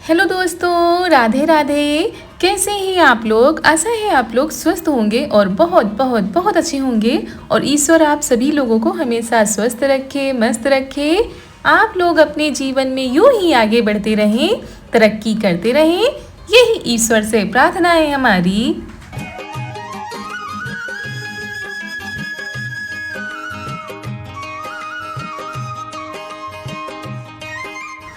Hello दोस्तों, राधे राधे। कैसे हैं आप लोग? आशा है आप लोग स्वस्थ होंगे और बहुत बहुत बहुत अच्छे होंगे। और ईश्वर आप सभी लोगों को हमेशा स्वस्थ रखे, मस्त रखे। आप लोग अपने जीवन में यूं ही आगे बढ़ते रहें, तरक्की करते रहें, यही ईश्वर से प्रार्थना है हमारी।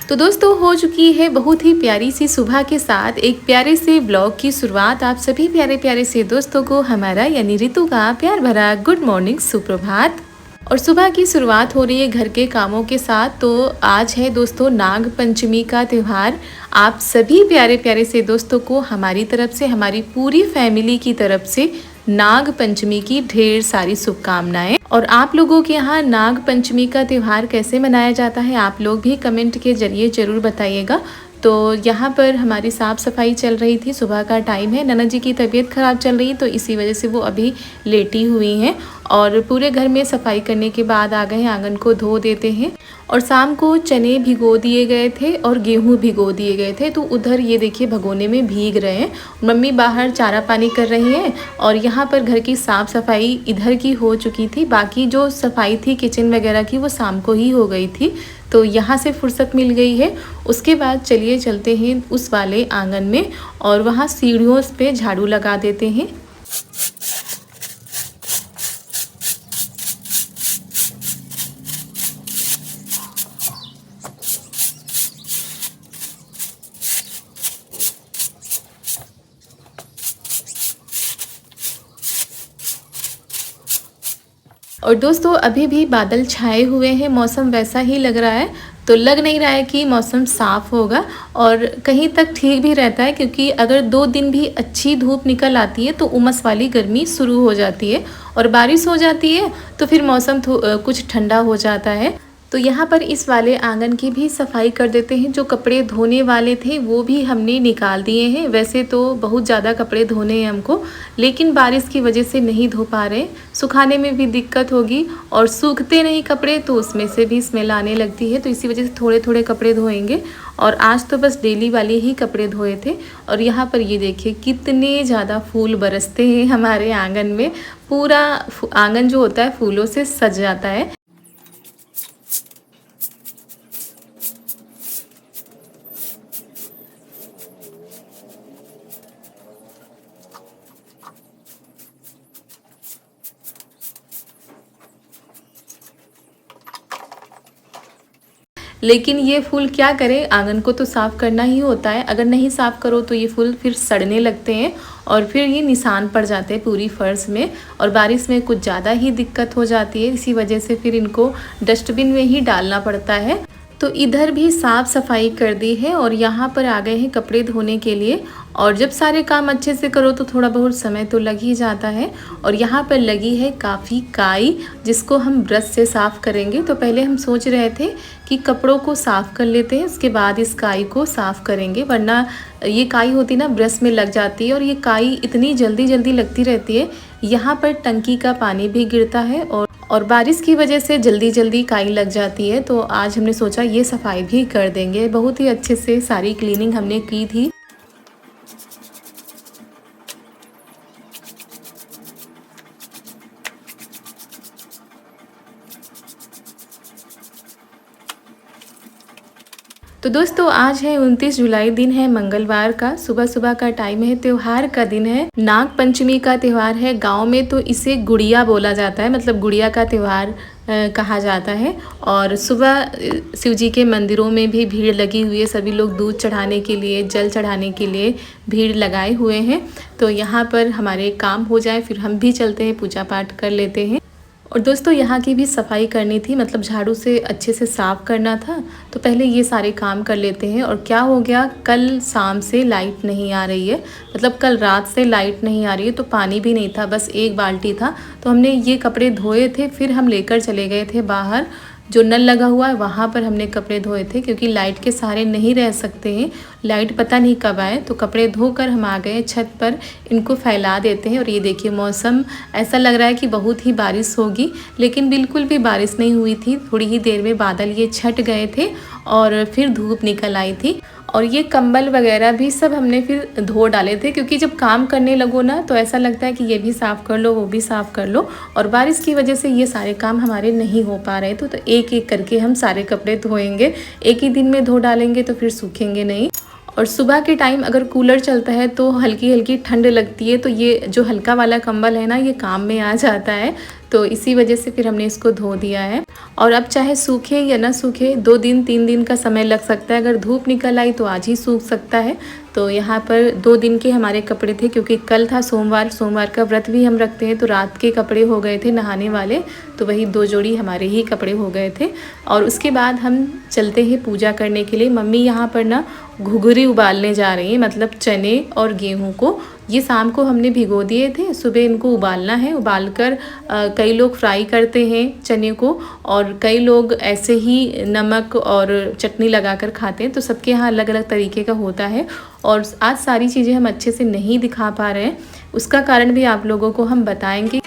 तो दोस्तों, हो चुकी है बहुत ही प्यारी सी सुबह के साथ एक प्यारे से ब्लॉग की शुरुआत। आप सभी प्यारे प्यारे से दोस्तों को हमारा यानी ऋतु का प्यार भरा गुड मॉर्निंग, सुप्रभात। और सुबह की शुरुआत हो रही है घर के कामों के साथ। तो आज है दोस्तों नाग पंचमी का त्यौहार। आप सभी प्यारे प्यारे से दोस्तों को हमारी तरफ से, हमारी पूरी फैमिली की तरफ से नाग पंचमी की ढेर सारी शुभकामनाएं। और आप लोगों के यहाँ नाग पंचमी का त्यौहार कैसे मनाया जाता है, आप लोग भी कमेंट के जरिए ज़रूर बताइएगा। तो यहाँ पर हमारी साफ़ सफाई चल रही थी, सुबह का टाइम है। नन्ना जी की तबीयत ख़राब चल रही, तो इसी वजह से वो अभी लेटी हुई हैं। और पूरे घर में सफाई करने के बाद आ गए हैं, आंगन को धो देते हैं। और शाम को चने भिगो दिए गए थे और गेहूं भिगो दिए गए थे, तो उधर ये देखिए भगोने में भीग रहे हैं। मम्मी बाहर चारा पानी कर रही हैं और यहाँ पर घर की साफ़ सफाई इधर की हो चुकी थी। बाकी जो सफाई थी किचन वगैरह की, वो शाम को ही हो गई थी, तो यहाँ से फुर्सत मिल गई है। उसके बाद चलिए चलते हैं उस वाले आंगन में और वहाँ सीढ़ियों पे झाड़ू लगा देते हैं। और दोस्तों अभी भी बादल छाए हुए हैं, मौसम वैसा ही लग रहा है, तो लग नहीं रहा है कि मौसम साफ़ होगा। और कहीं तक ठीक भी रहता है, क्योंकि अगर 2 दिन भी अच्छी धूप निकल आती है तो उमस वाली गर्मी शुरू हो जाती है और बारिश हो जाती है, तो फिर मौसम कुछ ठंडा हो जाता है। तो यहाँ पर इस वाले आंगन की भी सफाई कर देते हैं। जो कपड़े धोने वाले थे वो भी हमने निकाल दिए हैं। वैसे तो बहुत ज़्यादा कपड़े धोने हैं हमको, लेकिन बारिश की वजह से नहीं धो पा रहे। सुखाने में भी दिक्कत होगी और सूखते नहीं कपड़े तो उसमें से भी स्मेल आने लगती है, तो इसी वजह से थोड़े थोड़े कपड़े धोएंगे। और आज तो बस डेली वाले ही कपड़े धोए थे। और यहाँ पर ये देखिए कितने ज़्यादा फूल बरसते हैं हमारे आंगन में। पूरा आंगन जो होता है फूलों से सज जाता है। लेकिन ये फूल क्या करें, आंगन को तो साफ़ करना ही होता है। अगर नहीं साफ़ करो तो ये फूल फिर सड़ने लगते हैं और फिर ये निशान पड़ जाते हैं पूरी फर्श में। और बारिश में कुछ ज़्यादा ही दिक्कत हो जाती है, इसी वजह से फिर इनको डस्टबिन में ही डालना पड़ता है। तो इधर भी साफ़ सफाई कर दी है और यहाँ पर आ गए हैं कपड़े धोने के लिए। और जब सारे काम अच्छे से करो तो थोड़ा बहुत समय तो लग ही जाता है। और यहाँ पर लगी है काफ़ी काई, जिसको हम ब्रश से साफ़ करेंगे। तो पहले हम सोच रहे थे कि कपड़ों को साफ़ कर लेते हैं, उसके बाद इस काई को साफ़ करेंगे, वरना ये काई होती ना ब्रश में लग जाती है और ये काई इतनी जल्दी जल्दी लगती रहती है। यहाँ पर टंकी का पानी भी गिरता है और बारिश की वजह से जल्दी जल्दी काई लग जाती है। तो आज हमने सोचा ये सफाई भी कर देंगे। बहुत ही अच्छे से सारी क्लीनिंग हमने की थी। तो दोस्तों आज है 29 जुलाई, दिन है मंगलवार का, सुबह सुबह का टाइम है, त्योहार का दिन है, नाग पंचमी का त्यौहार है। गांव में तो इसे गुड़िया बोला जाता है, मतलब गुड़िया का त्यौहार कहा जाता है। और सुबह शिव जी के मंदिरों में भी भीड़ लगी हुई है, सभी लोग दूध चढ़ाने के लिए, जल चढ़ाने के लिए भीड़ लगाए हुए हैं। तो यहाँ पर हमारे काम हो जाए फिर हम भी चलते हैं, पूजा पाठ कर लेते हैं। और दोस्तों यहाँ की भी सफाई करनी थी, मतलब झाड़ू से अच्छे से साफ़ करना था, तो पहले ये सारे काम कर लेते हैं। और क्या हो गया, कल शाम से लाइट नहीं आ रही है, मतलब कल रात से लाइट नहीं आ रही है, तो पानी भी नहीं था, बस 1 बाल्टी था। तो हमने ये कपड़े धोए थे, फिर हम लेकर चले गए थे बाहर, जो नल लगा हुआ है वहाँ पर हमने कपड़े धोए थे, क्योंकि लाइट के सहारे नहीं रह सकते हैं। लाइट पता नहीं कब आए, तो कपड़े धोकर हम आ गए छत पर, इनको फैला देते हैं। और ये देखिए मौसम ऐसा लग रहा है कि बहुत ही बारिश होगी, लेकिन बिल्कुल भी बारिश नहीं हुई थी। थोड़ी ही देर में बादल ये छट गए थे और फिर धूप निकल आई थी। और ये कंबल वगैरह भी सब हमने फिर धो डाले थे, क्योंकि जब काम करने लगो ना तो ऐसा लगता है कि ये भी साफ़ कर लो वो भी साफ़ कर लो, और बारिश की वजह से ये सारे काम हमारे नहीं हो पा रहे थे। तो एक एक करके हम सारे कपड़े धोएंगे, एक ही दिन में धो डालेंगे तो फिर सूखेंगे नहीं। और सुबह के टाइम अगर कूलर चलता है तो हल्की हल्की ठंड लगती है, तो ये जो हल्का वाला कंबल है ना ये काम में आ जाता है, तो इसी वजह से फिर हमने इसको धो दिया है। और अब चाहे सूखे या ना सूखे, 2 दिन 3 दिन का समय लग सकता है। अगर धूप निकल आई तो आज ही सूख सकता है। तो यहाँ पर 2 दिन के हमारे कपड़े थे, क्योंकि कल था सोमवार का व्रत भी हम रखते हैं, तो रात के कपड़े हो गए थे नहाने वाले, तो वही 2 जोड़ी हमारे ही कपड़े हो गए थे। और उसके बाद हम चलते हैं पूजा करने के लिए। मम्मी यहाँ पर ना घुघरी उबालने जा रही हैं, मतलब चने और गेहूँ को। ये शाम को हमने भिगो दिए थे, सुबह इनको उबालना है। उबालकर कई लोग फ्राई करते हैं चने को, और कई लोग ऐसे ही नमक और चटनी लगाकर खाते हैं। तो सबके यहाँ अलग अलग तरीके का होता है। और आज सारी चीज़ें हम अच्छे से नहीं दिखा पा रहे हैं, उसका कारण भी आप लोगों को हम बताएंगे।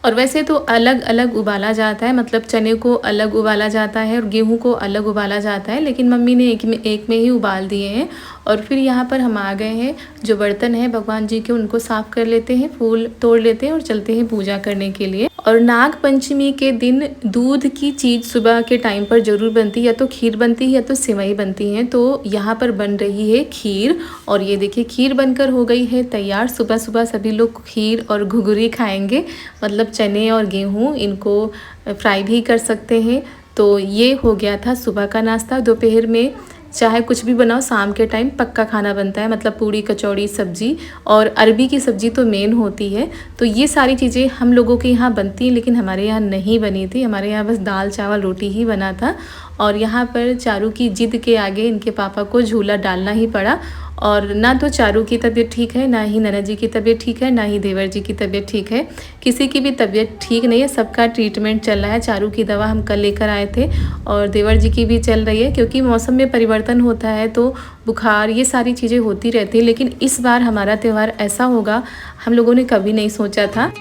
और वैसे तो अलग अलग उबाला जाता है, मतलब चने को अलग उबाला जाता है और गेहूं को अलग उबाला जाता है, लेकिन मम्मी ने एक में ही उबाल दिए हैं। और फिर यहाँ पर हम आ गए हैं, जो बर्तन है भगवान जी के उनको साफ़ कर लेते हैं, फूल तोड़ लेते हैं और चलते हैं पूजा करने के लिए। और नाग पंचमी के दिन दूध की चीज़ सुबह के टाइम पर ज़रूर बनती है, या तो खीर बनती है या तो सेवई बनती है। तो यहाँ पर बन रही है खीर, और ये देखिए खीर बनकर हो गई है तैयार। सुबह सुबह सभी लोग खीर और घुघरी खाएंगे, मतलब चने और गेहूँ इनको फ्राई भी कर सकते हैं। तो ये हो गया था सुबह का नाश्ता। दोपहर में चाहे कुछ भी बनाओ, शाम के टाइम पक्का खाना बनता है, मतलब पूड़ी कचौड़ी सब्जी, और अरबी की सब्ज़ी तो मेन होती है। तो ये सारी चीज़ें हम लोगों के यहाँ बनती हैं, लेकिन हमारे यहाँ नहीं बनी थी। हमारे यहाँ बस दाल चावल रोटी ही बना था। और यहाँ पर चारू की जिद के आगे इनके पापा को झूला डालना ही पड़ा। और ना तो चारू की तबीयत ठीक है, ना ही ननद जी की तबीयत ठीक है, ना ही देवर जी की तबीयत ठीक है। किसी की भी तबीयत ठीक नहीं है, सबका ट्रीटमेंट चल रहा है। चारू की दवा हम कल लेकर आए थे, और देवर जी की भी चल रही है, क्योंकि मौसम में परिवर्तन होता है तो बुखार ये सारी चीज़ें होती रहती हैं। लेकिन इस बार हमारा त्यौहार ऐसा होगा, हम लोगों ने कभी नहीं सोचा था।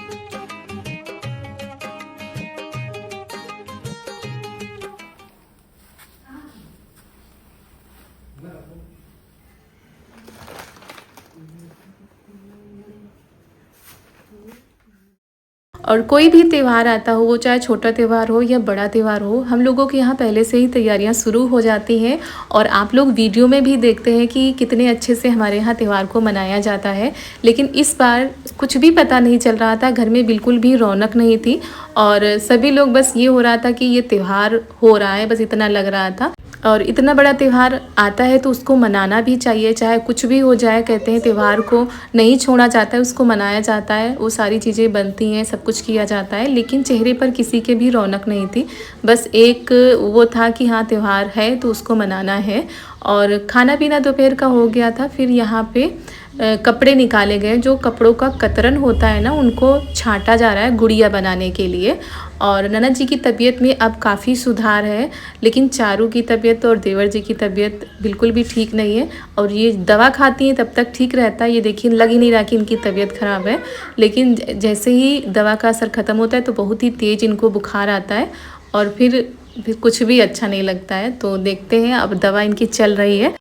और कोई भी त्यौहार आता हो, वो चाहे छोटा त्यौहार हो या बड़ा त्यौहार हो, हम लोगों के यहाँ पहले से ही तैयारियाँ शुरू हो जाती हैं। और आप लोग वीडियो में भी देखते हैं कि कितने अच्छे से हमारे यहाँ त्यौहार को मनाया जाता है। लेकिन इस बार कुछ भी पता नहीं चल रहा था, घर में बिल्कुल भी रौनक नहीं थी, और सभी लोग बस ये हो रहा था कि ये त्यौहार हो रहा है, बस इतना लग रहा था। और इतना बड़ा त्यौहार आता है तो उसको मनाना भी चाहिए, चाहे कुछ भी हो जाए। कहते हैं त्यौहार को नहीं छोड़ा जाता है, उसको मनाया जाता है। वो सारी चीज़ें बनती हैं, सब कुछ किया जाता है, लेकिन चेहरे पर किसी के भी रौनक नहीं थी। बस एक वो था कि हाँ त्यौहार है तो उसको मनाना है। और खाना पीना दोपहर का हो गया था। फिर यहाँ पे कपड़े निकाले गए, जो कपड़ों का कतरन होता है ना उनको छांटा जा रहा है गुड़िया बनाने के लिए। और ननद जी की तबीयत में अब काफ़ी सुधार है, लेकिन चारू की तबीयत और देवर जी की तबीयत बिल्कुल भी ठीक नहीं है। और ये दवा खाती हैं तब तक ठीक रहता है, ये देखिए लग ही नहीं रहा कि इनकी तबीयत ख़राब है, लेकिन जैसे ही दवा का असर ख़त्म होता है तो बहुत ही तेज़ इनको बुखार आता है, और फिर कुछ भी अच्छा नहीं लगता है। तो देखते हैं, अब दवा इनकी चल रही है।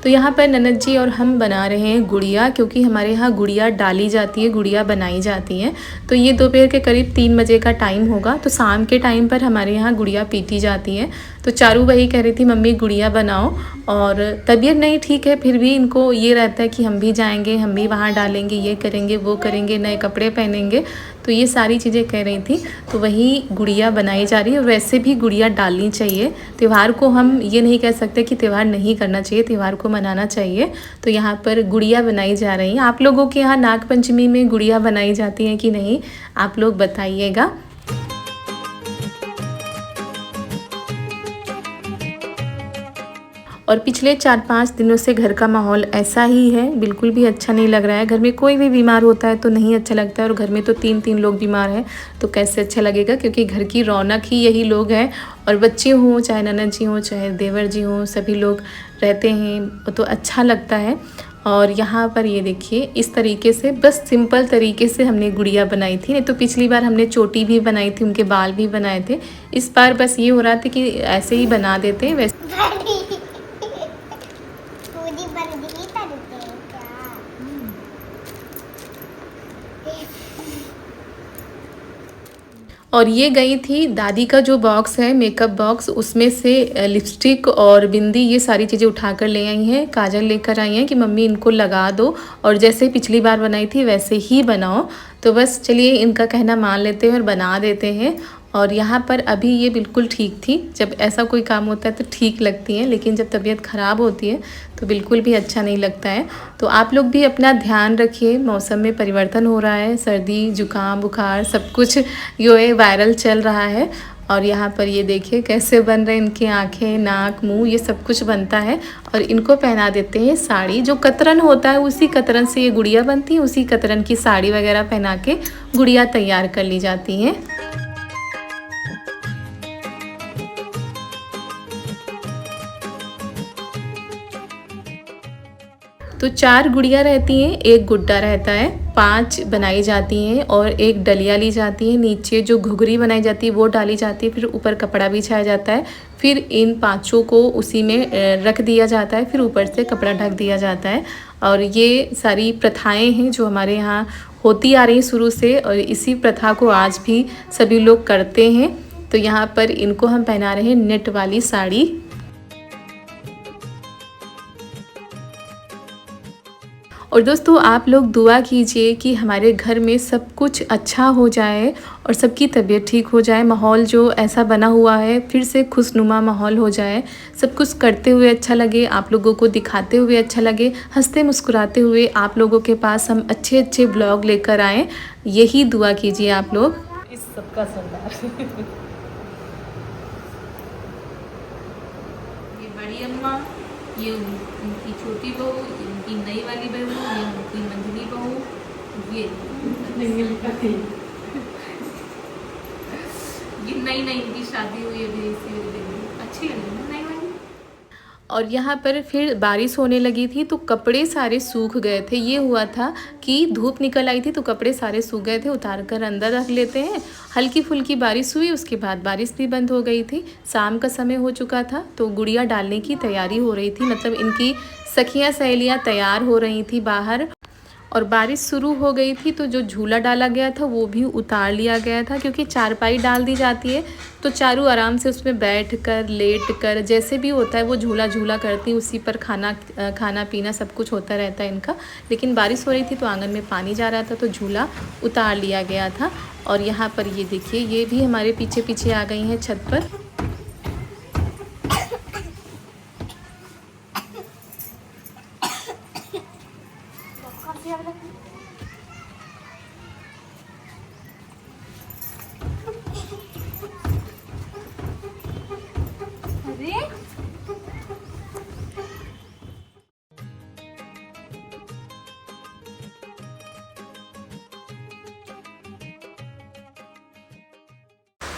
तो यहाँ पर ननद जी और हम बना रहे हैं गुड़िया, क्योंकि हमारे यहाँ गुड़िया डाली जाती है, गुड़िया बनाई जाती हैं। तो ये दोपहर के करीब 3 बजे का टाइम होगा, तो शाम के टाइम पर हमारे यहाँ गुड़िया पीटी जाती है। तो चारू वही कह रही थी मम्मी गुड़िया बनाओ, और तबीयत नहीं ठीक है फिर भी इनको ये रहता है कि हम भी जाएंगे, हम भी वहाँ डालेंगे, ये करेंगे वो करेंगे, नए कपड़े पहनेंगे। तो ये सारी चीज़ें कह रही थी, तो वही गुड़िया बनाई जा रही है। और वैसे भी गुड़िया डालनी चाहिए, त्यौहार को हम ये नहीं कह सकते कि त्यौहार नहीं करना चाहिए, त्यौहार को मनाना चाहिए। तो यहाँ पर गुड़िया बनाई जा रही हैं। आप लोगों के यहाँ नाग पंचमी में गुड़िया बनाई जाती हैं कि नहीं, आप लोग बताइएगा। और पिछले 4-5 दिनों से घर का माहौल ऐसा ही है, बिल्कुल भी अच्छा नहीं लग रहा है। घर में कोई भी बीमार होता है तो नहीं अच्छा लगता है, और घर में तो 3-3 लोग बीमार हैं तो कैसे अच्छा लगेगा, क्योंकि घर की रौनक ही यही लोग हैं। और बच्चे हों, चाहे ननद जी हों, चाहे देवर जी हों, सभी लोग रहते हैं तो अच्छा लगता है। और यहाँ पर ये देखिए इस तरीके से बस सिंपल तरीके से हमने गुड़िया बनाई थी। नहीं तो पिछली बार हमने चोटी भी बनाई थी, उनके बाल भी बनाए थे। इस बार बस ये हो रहा था कि ऐसे ही बना देते हैं वैसे। और ये गई थी दादी का जो बॉक्स है मेकअप बॉक्स, उसमें से लिपस्टिक और बिंदी ये सारी चीज़ें उठाकर ले आई हैं। काजल लेकर आई हैं कि मम्मी इनको लगा दो और जैसे पिछली बार बनाई थी वैसे ही बनाओ। तो बस चलिए इनका कहना मान लेते हैं और बना देते हैं। और यहाँ पर अभी ये बिल्कुल ठीक थी। जब ऐसा कोई काम होता है तो ठीक लगती हैं, लेकिन जब तबीयत ख़राब होती है तो बिल्कुल भी अच्छा नहीं लगता है। तो आप लोग भी अपना ध्यान रखिए, मौसम में परिवर्तन हो रहा है, सर्दी जुकाम बुखार सब कुछ जो है वायरल चल रहा है। और यहाँ पर ये देखिए कैसे बन रहे हैं इनकी आँखें नाक मुंह ये सब कुछ बनता है। और इनको पहना देते हैं साड़ी, जो कतरन होता है उसी कतरन से ये गुड़िया बनती है, उसी कतरन की साड़ी वगैरह पहना के गुड़िया तैयार कर ली जाती हैं। तो 4 गुड़िया रहती हैं, एक गुड्डा रहता है, 5 बनाई जाती हैं और एक डलिया ली जाती है। नीचे जो घुघरी बनाई जाती है वो डाली जाती है, फिर ऊपर कपड़ा बिछाया जाता है, फिर इन 5 को उसी में रख दिया जाता है, फिर ऊपर से कपड़ा ढक दिया जाता है। और ये सारी प्रथाएं हैं जो हमारे यहाँ होती आ रही शुरू से, और इसी प्रथा को आज भी सभी लोग करते हैं। तो यहाँ पर इनको हम पहना रहे हैं नेट वाली साड़ी। और दोस्तों आप लोग दुआ कीजिए कि हमारे घर में सब कुछ अच्छा हो जाए और सबकी तबीयत ठीक हो जाए, माहौल जो ऐसा बना हुआ है फिर से खुशनुमा माहौल हो जाए, सब कुछ करते हुए अच्छा लगे, आप लोगों को दिखाते हुए अच्छा लगे, हंसते मुस्कुराते हुए आप लोगों के पास हम अच्छे अच्छे ब्लॉग लेकर आएँ। यही दुआ कीजिए आप लोग। इस सबका सरदार ये बड़ी अम्मा, ये उनकी छोटी बहू, इनकी नई वाली बहू, ये उनकी मंझली बहू, ये नई नई इनकी शादी हुई अभी, अच्छी लगी नई वाली। और यहाँ पर फिर बारिश होने लगी थी तो कपड़े सारे सूख गए थे। ये हुआ था कि धूप निकल आई थी तो कपड़े सारे सूख गए थे, उतार कर अंदर रख लेते हैं। हल्की फुल्की बारिश हुई, उसके बाद बारिश भी बंद हो गई थी। शाम का समय हो चुका था तो गुड़िया डालने की तैयारी हो रही थी, मतलब इनकी सखियाँ सहेलियाँ तैयार हो रही थी बाहर। और बारिश शुरू हो गई थी तो जो झूला डाला गया था वो भी उतार लिया गया था, क्योंकि चारपाई डाल दी जाती है तो चारू आराम से उसमें बैठ कर लेट कर जैसे भी होता है वो झूला झूला करती, उसी पर खाना पीना सब कुछ होता रहता है इनका। लेकिन बारिश हो रही थी तो आंगन में पानी जा रहा था तो झूला उतार लिया गया था। और यहाँ पर ये देखिए ये भी हमारे पीछे पीछे आ गई हैं छत पर।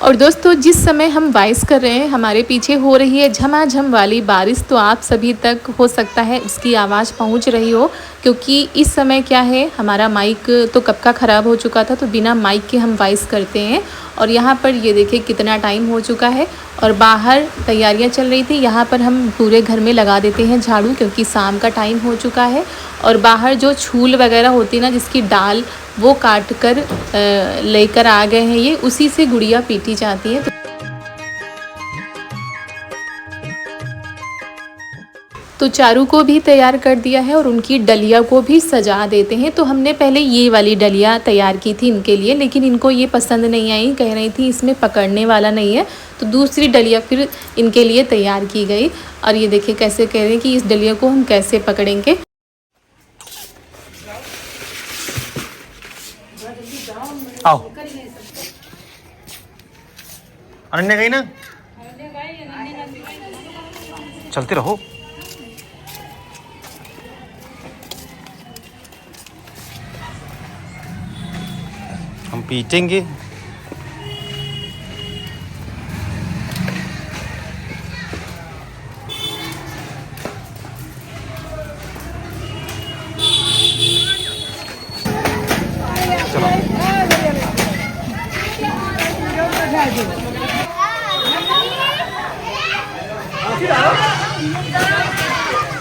और दोस्तों जिस समय हम वॉइस कर रहे हैं हमारे पीछे हो रही है झमाझम वाली बारिश, तो आप सभी तक हो सकता है उसकी आवाज़ पहुंच रही हो, क्योंकि इस समय क्या है हमारा माइक तो कब का ख़राब हो चुका था तो बिना माइक के हम वॉइस करते हैं। और यहाँ पर ये देखिए कितना टाइम हो चुका है और बाहर तैयारियाँ चल रही थी। यहाँ पर हम पूरे घर में लगा देते हैं झाड़ू, क्योंकि शाम का टाइम हो चुका है। और बाहर जो छूल वगैरह होती है ना जिसकी डाल, वो काट कर लेकर आ गए हैं, ये उसी से गुड़िया पीटी जाती है। तो चारू को भी तैयार कर दिया है और उनकी डलिया को भी सजा देते हैं। तो हमने पहले ये वाली डलिया तैयार की थी इनके लिए, लेकिन इनको ये पसंद नहीं आई, कह रही थी इसमें पकड़ने वाला नहीं है, तो दूसरी डलिया फिर इनके लिए तैयार की गई। और ये देखिए कैसे कह रहे हैं कि इस डलिया को हम कैसे पकड़ेंगे। आओ अनन्या गई ना, चलते रहो। हम पीटेंगे।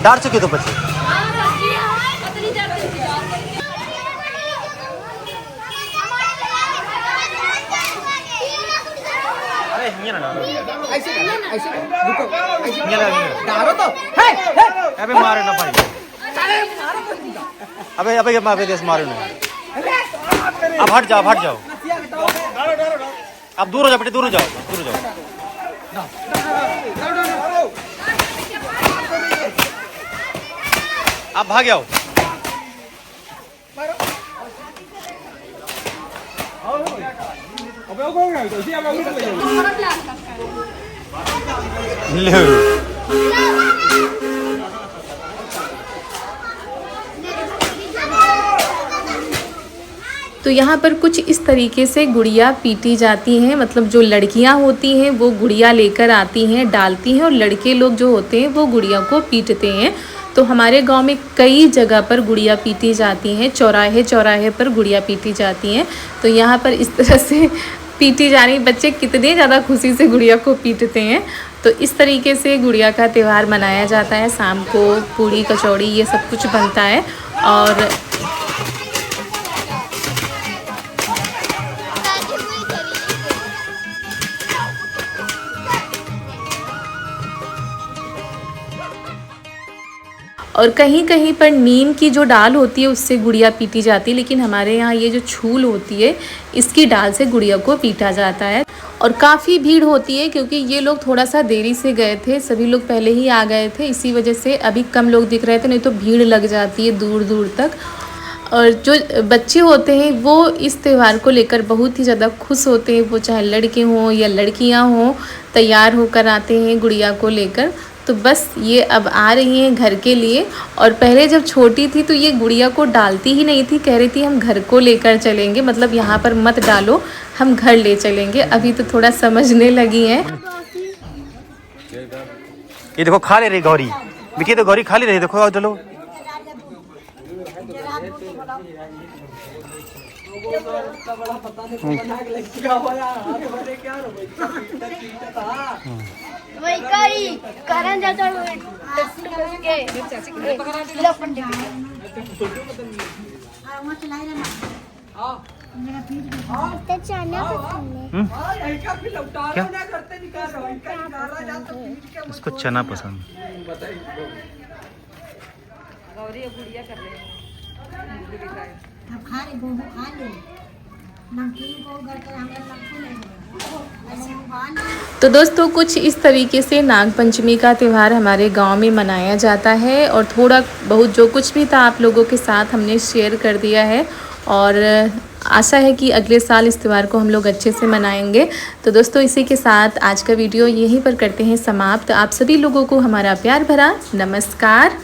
डाल चुके तो बच्चे। अरे ये ना डालो, ऐसे रुको, ये ना डालो तो अबे मारे ना भाई, अबे अबे अबे देश मारे ना। अब हट जाओ, हट जाओ, अब दूर हो जाओ बेटे, दूर हो जाओ, दूर हो जाओ। अब भाग जाओ। ले तो यहाँ पर कुछ इस तरीके से गुड़िया पीटी जाती हैं, मतलब जो लड़कियाँ होती हैं वो गुड़िया लेकर आती हैं, डालती हैं, और लड़के लोग जो होते हैं वो गुड़िया को पीटते हैं। तो हमारे गांव में कई जगह पर गुड़िया पीटी जाती हैं, चौराहे चौराहे पर गुड़िया पीटी जाती हैं। तो यहाँ पर इस तरह से पीटी जा रही, बच्चे कितने ज़्यादा खुशी से गुड़िया को पीटते हैं। तो इस तरीके से गुड़िया का त्यौहार मनाया जाता है। शाम को पूड़ी कचौड़ी ये सब कुछ बनता है। और कहीं कहीं पर नीम की जो डाल होती है उससे गुड़िया पीटी जाती है, लेकिन हमारे यहाँ ये जो छूल होती है इसकी डाल से गुड़िया को पीटा जाता है। और काफ़ी भीड़ होती है क्योंकि ये लोग थोड़ा सा देरी से गए थे, सभी लोग पहले ही आ गए थे, इसी वजह से अभी कम लोग दिख रहे थे, नहीं तो भीड़ लग जाती है दूर दूर तक। और जो बच्चे होते हैं वो इस त्यौहार को लेकर बहुत ही ज़्यादा खुश होते हैं, वो चाहे लड़के हों या लड़कियां हों, तैयार होकर आते हैं गुड़िया को लेकर। तो बस ये अब आ रही हैं घर के लिए। और पहले जब छोटी थी तो ये गुड़िया को डालती ही नहीं थी, कह रही थी हम घर को लेकर चलेंगे, मतलब यहाँ पर मत डालो, हम घर ले चलेंगे। अभी तो थोड़ा समझने लगी हैं। ये देखो खा ले रही गौरी, विकी तो गौरी खा ले रही, देखो आओ चलो। इसको चना पसंद। तो दोस्तों कुछ इस तरीके से नाग पंचमी का त्यौहार हमारे गांव में मनाया जाता है। और थोड़ा बहुत जो कुछ भी था आप लोगों के साथ हमने शेयर कर दिया है। और आशा है कि अगले साल इस त्यौहार को हम लोग अच्छे से मनाएंगे। तो दोस्तों इसी के साथ आज का वीडियो यहीं पर करते हैं समाप्त। आप सभी लोगों को हमारा प्यार भरा नमस्कार।